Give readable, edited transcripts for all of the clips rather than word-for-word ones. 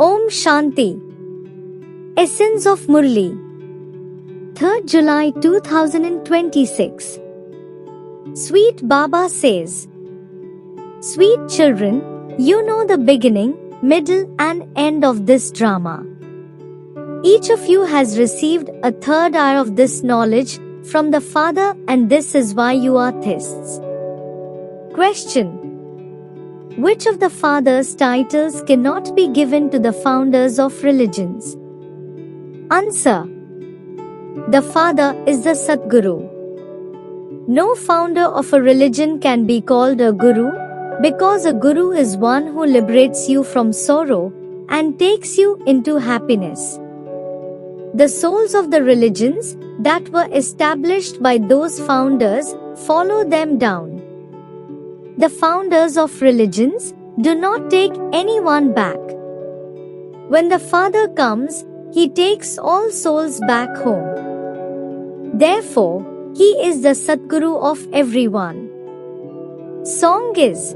Om Shanti. Essence of Murli. 3rd July 2026. Sweet Baba says, Sweet children, you know the beginning, middle and end of this drama. Each of you has received a third hour of this knowledge from the Father, and this is why you are theists. Question. Which of the Father's titles cannot be given to the founders of religions? Answer. The Father is the Satguru. No founder of a religion can be called a Guru, because a Guru is one who liberates you from sorrow and takes you into happiness. The souls of the religions that were established by those founders follow them down. The founders of religions do not take anyone back. When the Father comes, He takes all souls back home. Therefore, He is the Satguru of everyone. Song is,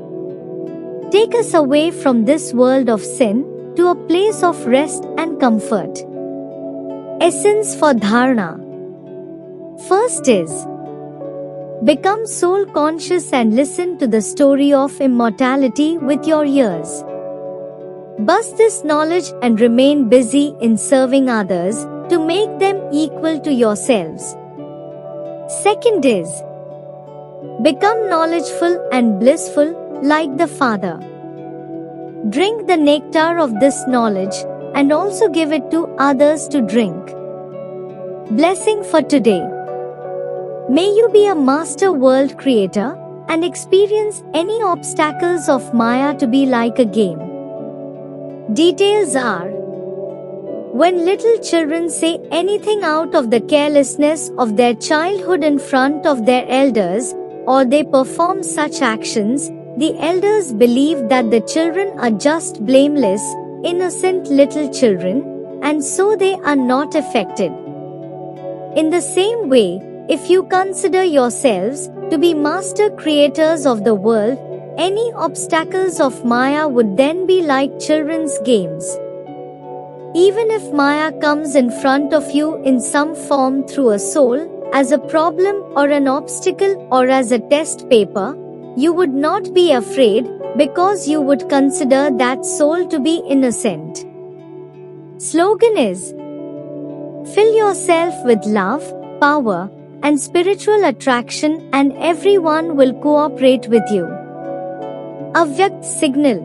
take us away from this world of sin to a place of rest and comfort. Essence for Dharana. First is, become soul conscious and listen to the story of immortality with your ears. Bust this knowledge and remain busy in serving others to make them equal to yourselves. Second is, become knowledgeful and blissful like the Father. Drink the nectar of this knowledge and also give it to others to drink. Blessing for today. May you be a master world creator and experience any obstacles of Maya to be like a game. Details are, when little children say anything out of the carelessness of their childhood in front of their elders, or they perform such actions, the elders believe that the children are just blameless, innocent little children, and so they are not affected. In the same way, if you consider yourselves to be master creators of the world, any obstacles of Maya would then be like children's games. Even if Maya comes in front of you in some form through a soul, as a problem or an obstacle or as a test paper, you would not be afraid because you would consider that soul to be innocent. Slogan is, fill yourself with love, power, and spiritual attraction and everyone will cooperate with you. Avyakt signal.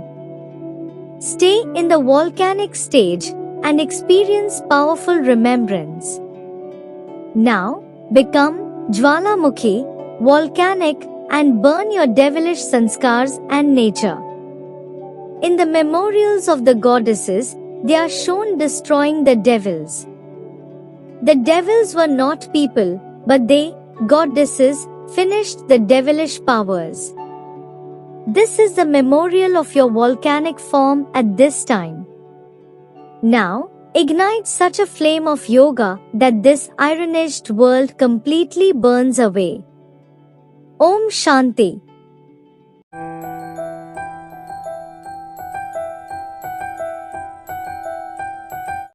Stay in the volcanic stage and experience powerful remembrance. Now, become Jwalamukhi, volcanic, and burn your devilish sanskars and nature. In the memorials of the goddesses, they are shown destroying the devils. The devils were not people, but they, goddesses, finished the devilish powers. This is the memorial of your volcanic form at this time. Now, ignite such a flame of yoga that this iron-edged world completely burns away. Om Shanti.